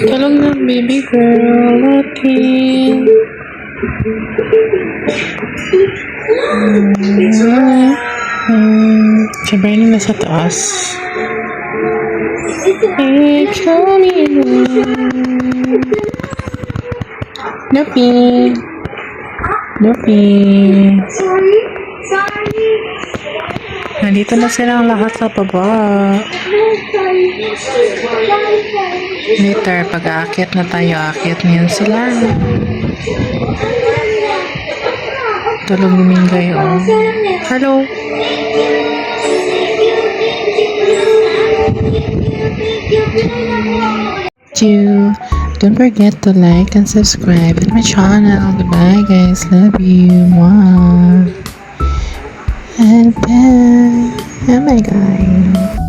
Tulog na, baby girl. Okay. Siyempre na nasa taas. Hey, show me. Nopi. Nopi. Nandito na silang lahat sa baba. Later, pag aakyat na tayo, aakyat niyan sila. Tulog ni Mingay, oh. Hello. Don't forget to like and subscribe to my channel. Goodbye, guys. Love you. Mwah. And bye. Oh my God.